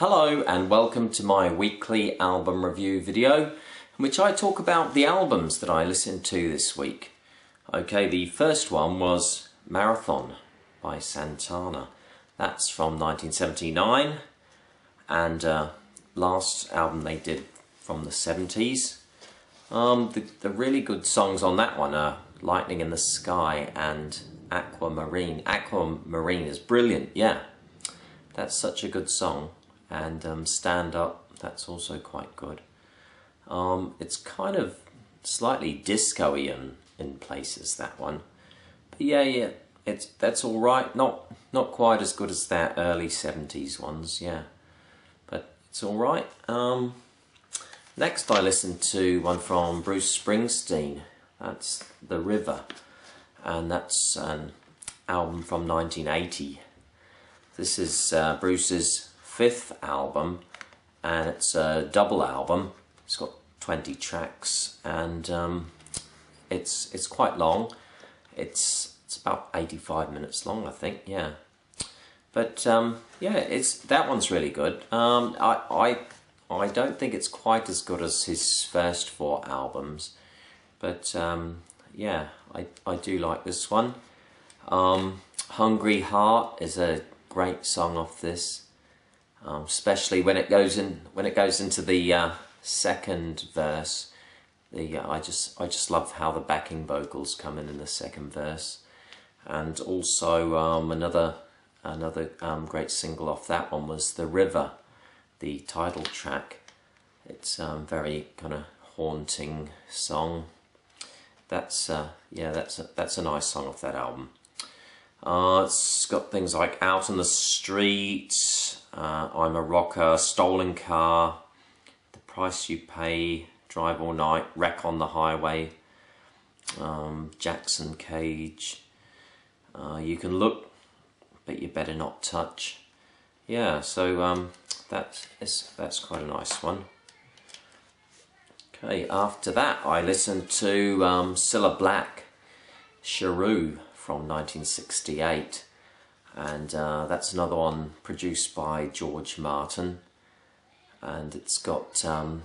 Hello and welcome to my weekly album review video in which I talk about the albums that I listened to this week. Okay, the first one was Marathon by Santana. That's from 1979 and last album they did from the 70s. The really good songs on that one are Lightning in the Sky and Aquamarine. Aquamarine is brilliant, yeah. That's such a good song. And Stand Up, that's also quite good. It's kind of slightly disco-y in places, that one. But yeah, that's all right. Not quite as good as that early 70s ones, yeah. But it's all right. Next I listened to one from Bruce Springsteen. That's The River. And that's an album from 1980. This is Bruce's fifth album, and it's a double album. It's got 20 tracks, and it's quite long. It's about 85 minutes long, I think. Yeah, but yeah, that one's really good. I don't think it's quite as good as his first four albums, but yeah, I do like this one. Hungry Heart is a great song off this. Especially when it goes into the second verse. I just love how the backing vocals come in the second verse, and also another great single off that one was The River, the title track. It's very kind of haunting song. That's yeah, that's a nice song off that album. It's got things like Out on the Street, I'm a Rocker, Stolen Car, The Price You Pay, Drive All Night, Wreck on the Highway, Jackson Cage, You Can Look But You Better Not Touch. Yeah, so that's quite a nice one. Okay, after that I listened to Cilla Black, Cheru from 1968. And that's another one produced by George Martin, and it's got the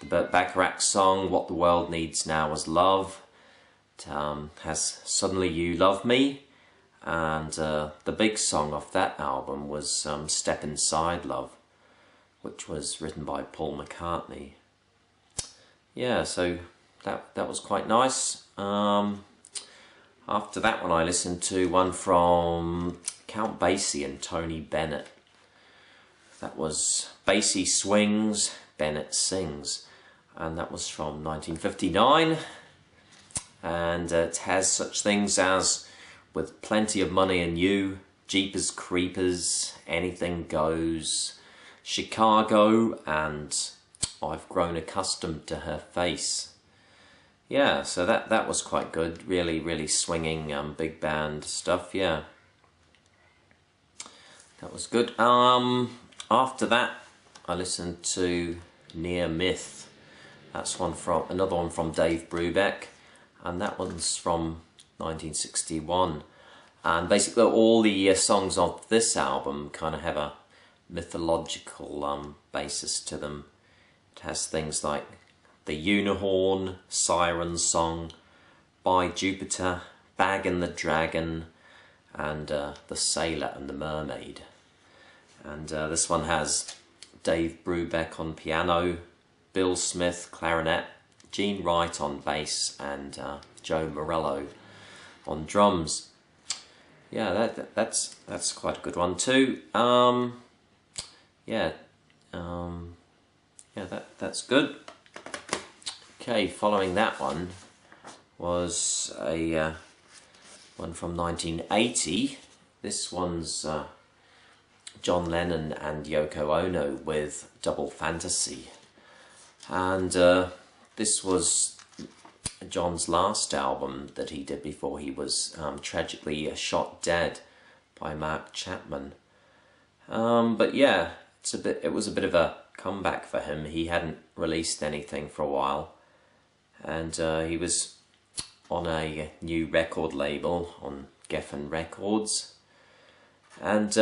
Burt Bacharach song What the World Needs Now Is Love. It has Suddenly You Love Me, and the big song off that album was Step Inside Love, which was written by Paul McCartney. Yeah, so that was quite nice. After that one I listened to one from Count Basie and Tony Bennett. That was Basie Swings, Bennett Sings, and that was from 1959, and it has such things as With Plenty of Money and You, Jeepers Creepers, Anything Goes, Chicago, and I've Grown Accustomed to Her Face. Yeah, so that was quite good. Really swinging big band stuff. Yeah, that was good. After that, I listened to Near Myth. That's another one from Dave Brubeck, and that one's from 1961. And basically, all the songs of this album kind of have a mythological basis to them. It has things like The Unicorn, Siren Song, By Jupiter, Bag and the Dragon, and The Sailor and the Mermaid. And this one has Dave Brubeck on piano, Bill Smith clarinet, Gene Wright on bass, and Joe Morello on drums. Yeah, that's quite a good one too. Yeah, that's good. Okay, following that one was a one from 1980. This one's John Lennon and Yoko Ono with Double Fantasy. And this was John's last album that he did before he was tragically shot dead by Mark Chapman. But yeah, it was a bit of a comeback for him. He hadn't released anything for a while. And he was on a new record label, on Geffen Records, and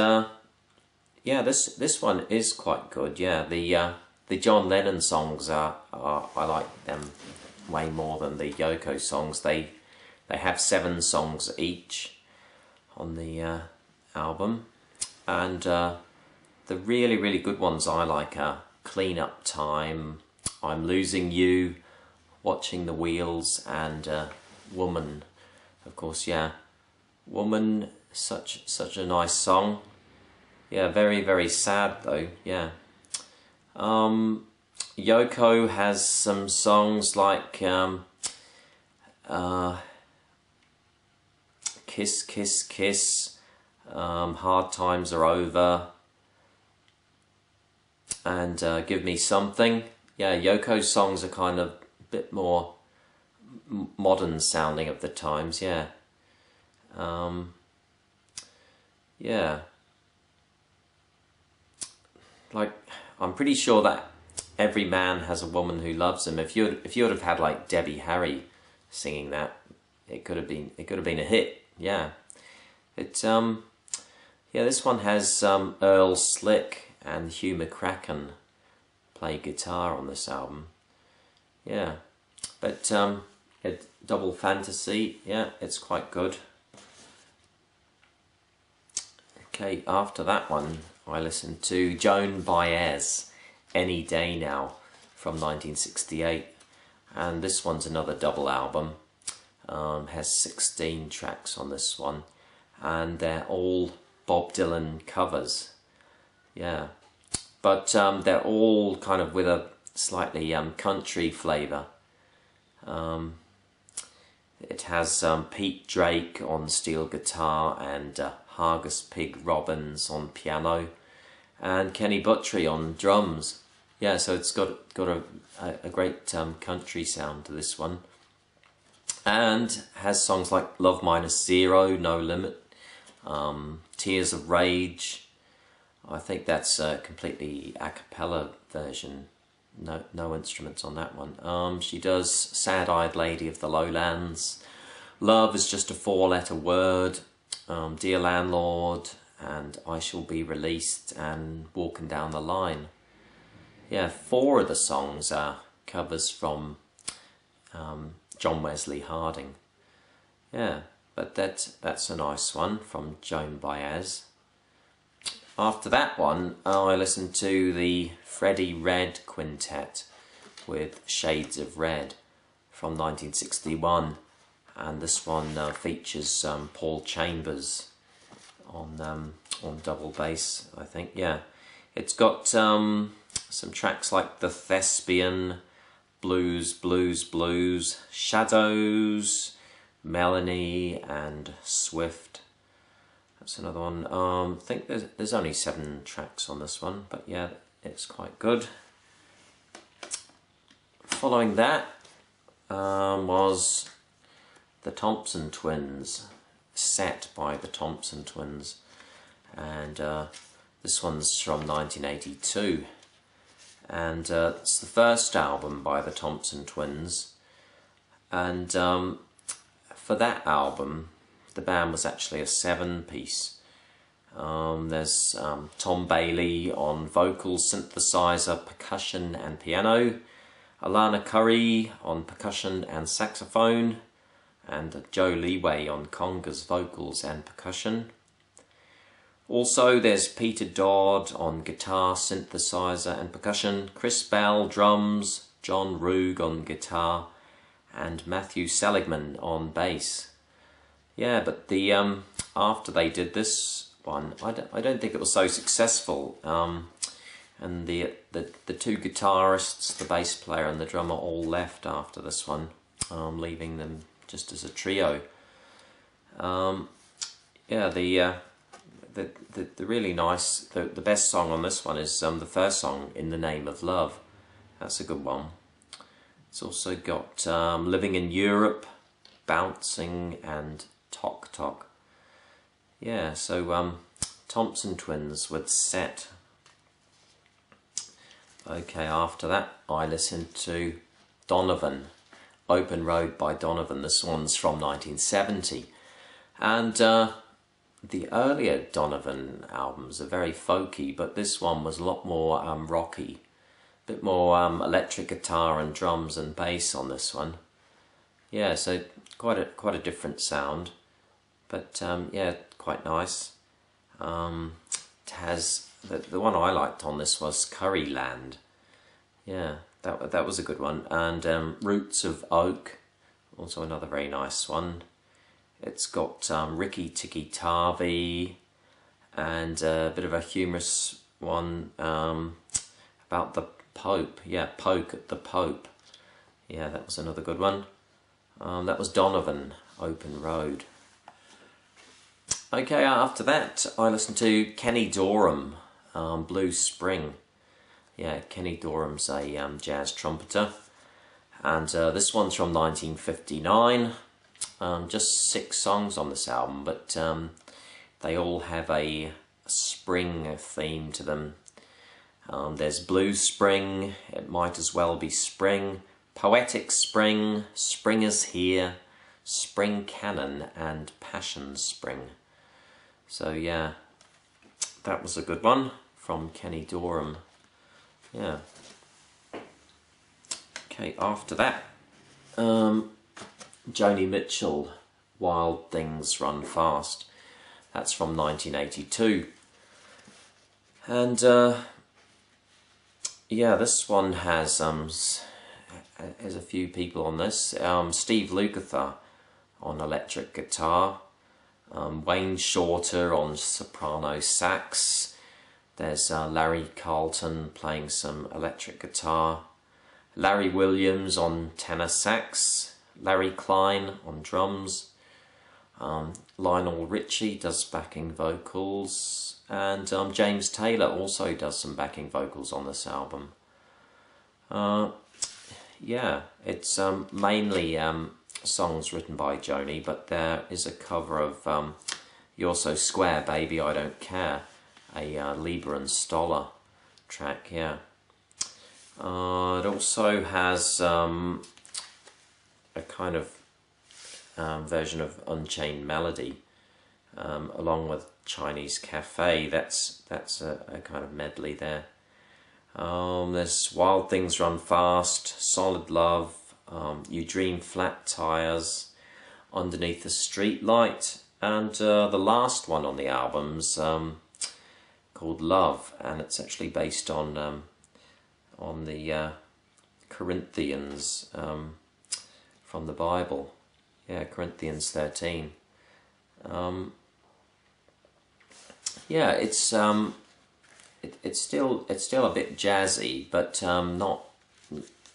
yeah, this one is quite good. Yeah, the John Lennon songs are I like them way more than the Yoko songs. They have 7 songs each on the album, and the really good ones I like are Clean Up Time, I'm Losing You, Watching the Wheels, and Woman. Of course, yeah, Woman, such a nice song. Yeah, very sad though. Yeah. Yoko has some songs like Kiss Kiss Kiss, Hard Times Are Over, and Give Me Something. Yeah, Yoko's songs are kind of a bit more modern sounding of the times. Yeah. Yeah. Like, I'm pretty sure that Every Man Has a Woman Who Loves Him. If you would have had like Debbie Harry singing that, it could have been a hit. Yeah. Yeah, this one has Earl Slick and Hugh McCracken play guitar on this album. Yeah, but Double Fantasy, yeah, it's quite good. Okay, after that one, I listened to Joan Baez, Any Day Now, from 1968. And this one's another double album. Has 16 tracks on this one. And they're all Bob Dylan covers. Yeah. But they're all kind of with a slightly country flavour. It has Pete Drake on steel guitar and Hargus Pig Robbins on piano and Kenny Buttrey on drums. Yeah, so it's got a great country sound to this one, and has songs like Love Minus Zero, No Limit, Tears of Rage. I think that's a completely a cappella version. No instruments on that one. She does Sad Eyed Lady of the Lowlands, Love Is Just a Four-Letter Word, Dear Landlord, and I Shall Be Released, and Walking Down the Line. Yeah, 4 of the songs are covers from John Wesley Harding. Yeah, but that's a nice one from Joan Baez. After that one, I listened to the Freddie Red Quintet with Shades of Red from 1961, and this one features Paul Chambers on double bass, I think. Yeah, it's got some tracks like The Thespian, Blues, Blues, Blues, Shadows, Melanie, and Swift. That's another one. I think there's only 7 tracks on this one, but yeah, it's quite good. Following that was the Thompson Twins, Set by the Thompson Twins, and this one's from 1982, and it's the first album by the Thompson Twins, and for that album the band was actually a 7-piece. There's Tom Bailey on vocals, synthesizer, percussion and piano, Alana Curry on percussion and saxophone, and Joe Leeway on congas, vocals and percussion. Also there's Peter Dodd on guitar, synthesizer and percussion, Chris Bell drums, John Roog on guitar, and Matthew Seligman on bass. Yeah, but the after they did this one, I don't think it was so successful. And the 2 guitarists, the bass player and the drummer, all left after this one, leaving them just as a trio. Yeah, the really nice, the best song on this one is the first song, In the Name of Love. That's a good one. It's also got Living in Europe, Bouncing, and Tok Tok. Yeah, so Thompson Twins with Set. Okay, after that I listened to Donovan, Open Road by Donovan. This one's from 1970, and the earlier Donovan albums are very folky, but this one was a lot more rocky. A bit more electric guitar and drums and bass on this one. Yeah, so quite a different sound, but yeah, quite nice. It has the one I liked on this was Curryland. Yeah, that was a good one. And Roots of Oak, also another very nice one. It's got Ricky Tikki Tavi and a bit of a humorous one about the Pope. Yeah, Poke at the Pope. Yeah, that was another good one. That was Donovan, Open Road. Okay, after that I listened to Kenny Dorham, Blue Spring. Yeah, Kenny Dorham's a jazz trumpeter. And this one's from 1959. Just 6 songs on this album, but they all have a spring theme to them. There's Blue Spring, It Might As Well Be Spring, Poetic Spring, Spring Is Here, Spring Canon, and Passion Spring. So yeah, that was a good one from Kenny Dorham. Yeah. Okay, after that, Joni Mitchell, Wild Things Run Fast. That's from 1982. And yeah, this one has a few people on this. Steve Lukather on electric guitar, Wayne Shorter on soprano sax. There's Larry Carlton playing some electric guitar, Larry Williams on tenor sax, Larry Klein on drums, Lionel Richie does backing vocals, and James Taylor also does some backing vocals on this album. Yeah, it's mainly songs written by Joni, but there is a cover of You're So Square, Baby, I Don't Care, a Lieber and Stoller track, yeah. It also has a kind of version of Unchained Melody, along with Chinese Cafe. That's a kind of medley there. There's Wild Things Run Fast, Solid Love, You Dream Flat Tires, Underneath the Streetlight, and the last one on the album's called Love, and it's actually based on the Corinthians from the Bible. Yeah, Corinthians 13. Yeah, it's still a bit jazzy, but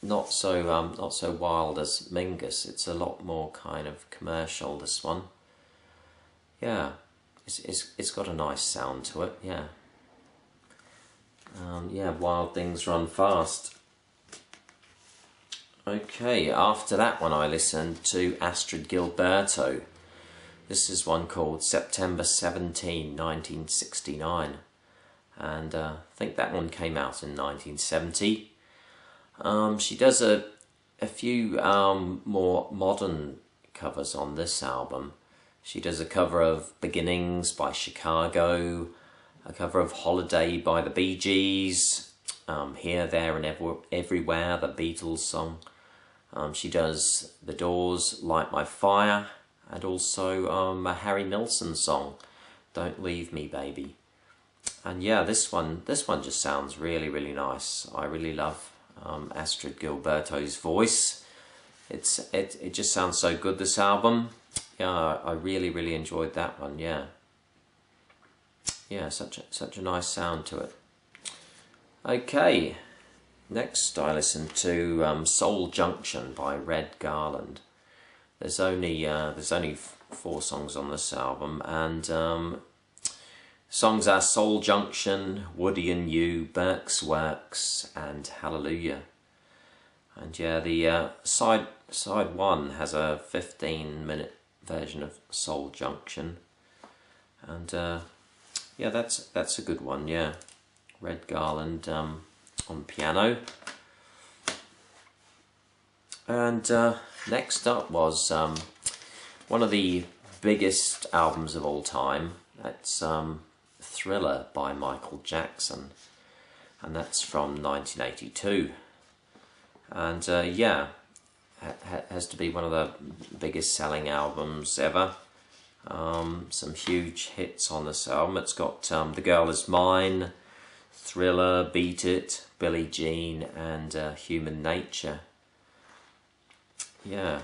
not so wild as Mingus. It's a lot more kind of commercial, this one. Yeah, it's got a nice sound to it. Yeah. Yeah, Wild Things Run Fast. Okay, after that one I listened to Astrud Gilberto. This is one called September 17, 1969. And I think that one came out in 1970. She does a few more modern covers on this album. She does a cover of Beginnings by Chicago, a cover of Holiday by the Bee Gees, Here, There and Everywhere, the Beatles song. She does The Doors' Light My Fire, and also a Harry Nilsson song, Don't Leave Me Baby. And yeah, this one just sounds really, really nice. I really love Astrud Gilberto's voice. It just sounds so good, this album. Yeah, I really, really enjoyed that one, yeah. Yeah, such a nice sound to it. Okay, next I listened to Soul Junction by Red Garland. There's only 4 songs on this album, and songs are Soul Junction, Woody and You, Burke's Works, and Hallelujah. And yeah, the side 1 has a 15-minute version of Soul Junction, and yeah, that's a good one. Yeah, Red Garland on piano. And next up was one of the biggest albums of all time. That's Thriller by Michael Jackson, and that's from 1982. And yeah, has to be one of the biggest selling albums ever. Some huge hits on this album. It's got The Girl Is Mine, Thriller, Beat It, Billie Jean, and Human Nature. Yeah,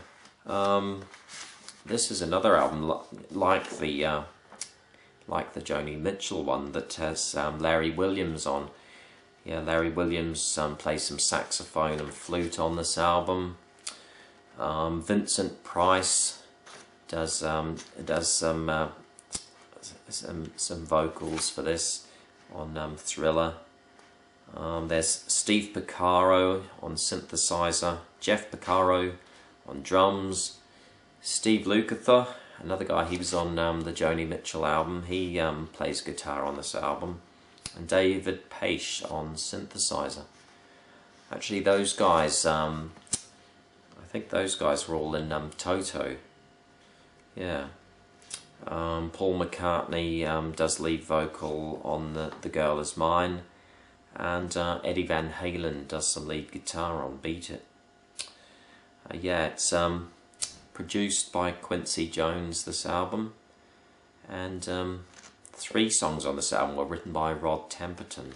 this is another album like the Joni Mitchell one that has Larry Williams on. Yeah, Larry Williams plays some saxophone and flute on this album. Vincent Price does some vocals for this on Thriller. There's Steve Porcaro on synthesizer, Jeff Porcaro on drums, Steve Lukather, another guy, he was on the Joni Mitchell album, he plays guitar on this album, and David Paich on synthesizer. Actually those guys, I think those guys were all in Toto. Yeah. Paul McCartney does lead vocal on the Girl Is Mine, and Eddie Van Halen does some lead guitar on Beat It. Yeah, it's produced by Quincy Jones, this album, and 3 songs on this album were written by Rod Temperton.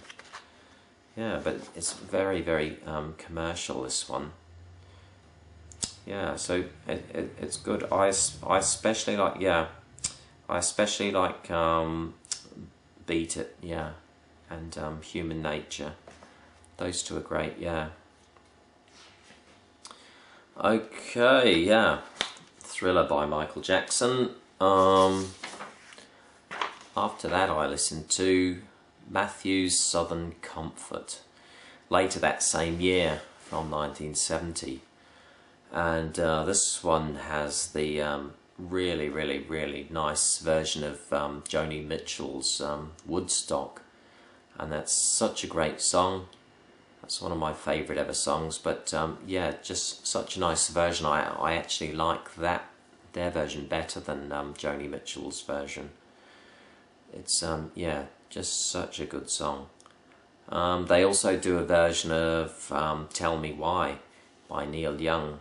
Yeah, but it's very, very commercial, this one. Yeah, so it's good. I especially like, yeah, I especially like Beat It, yeah, and Human Nature. Those two are great, yeah. Okay, yeah, Thriller by Michael Jackson. After that I listened to Matthew's Southern Comfort, later that same year, from 1970. And this one has the really, really, really nice version of Joni Mitchell's Woodstock, and that's such a great song. That's one of my favourite ever songs, but yeah, just such a nice version. I actually like their version better than Joni Mitchell's version. It's yeah, just such a good song. They also do a version of Tell Me Why by Neil Young.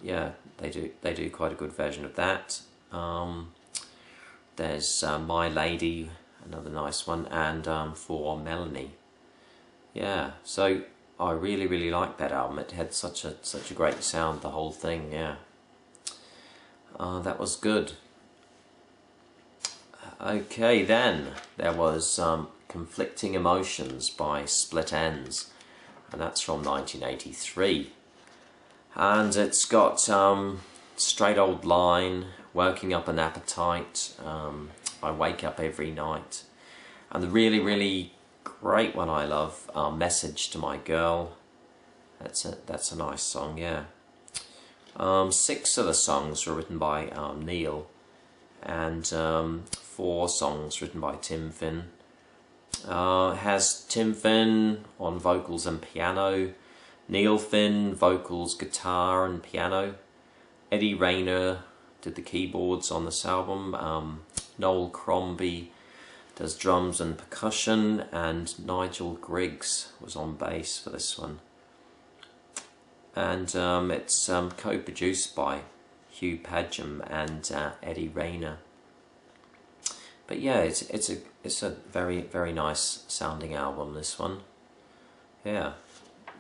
Yeah, they do quite a good version of that. There's My Lady, another nice one, and For Melanie. Yeah, so I really, really liked that album. It had such a great sound, the whole thing. Yeah, that was good. Okay, then there was Conflicting Emotions by Split Enz, and that's from 1983. And it's got Straight Old Line, Working Up an Appetite, I Wake Up Every Night, and the really, really great one I love, Message to My Girl. That's a nice song, yeah. 6 of the songs were written by Neil, and 4 songs written by Tim Finn. Has Tim Finn on vocals and piano, Neil Finn vocals, guitar and piano, Eddie Rayner did the keyboards on this album, Noel Crombie does drums and percussion, and Nigel Griggs was on bass for this one. And it's co-produced by Hugh Padgham and Eddie Rayner. But yeah, it's a very, very nice sounding album, this one. Yeah,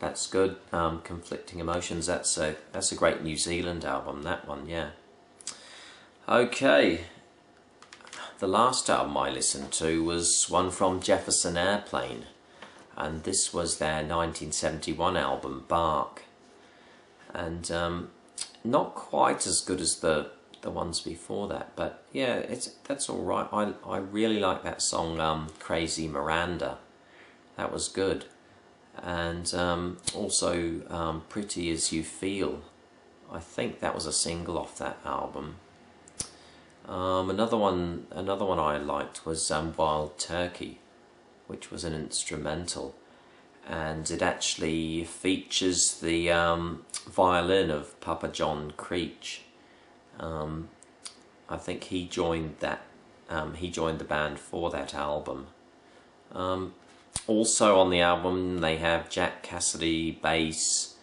that's good. Conflicting Emotions, that's a great New Zealand album, that one, yeah. Okay, the last album I listened to was one from Jefferson Airplane, and this was their 1971 album, Bark. And not quite as good as the ones before that, but yeah, that's all right. I really like that song, Crazy Miranda. That was good. And also Pretty As You Feel. I think that was a single off that album. Another one I liked was Wild Turkey, which was an instrumental, and it actually features the violin of Papa John Creech. I think he joined that he joined the band for that album. Also on the album they have Jack Cassidy bass.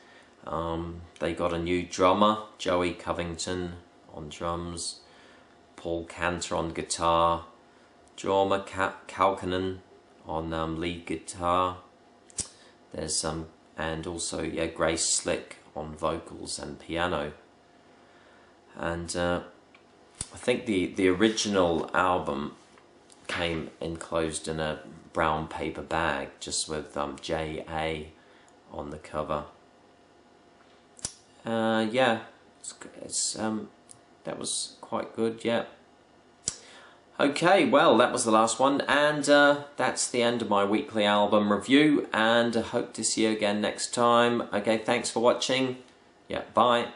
They got a new drummer, Joey Covington on drums, Paul Cantor on guitar, Jorma Kalkinen on lead guitar. There's some, and also Grace Slick on vocals and piano. And I think the original album came enclosed in a brown paper bag, just with J.A. on the cover. Yeah, that was quite good, yeah. Okay, well, that was the last one, and that's the end of my weekly album review, and I hope to see you again next time. Okay, thanks for watching. Yeah, bye.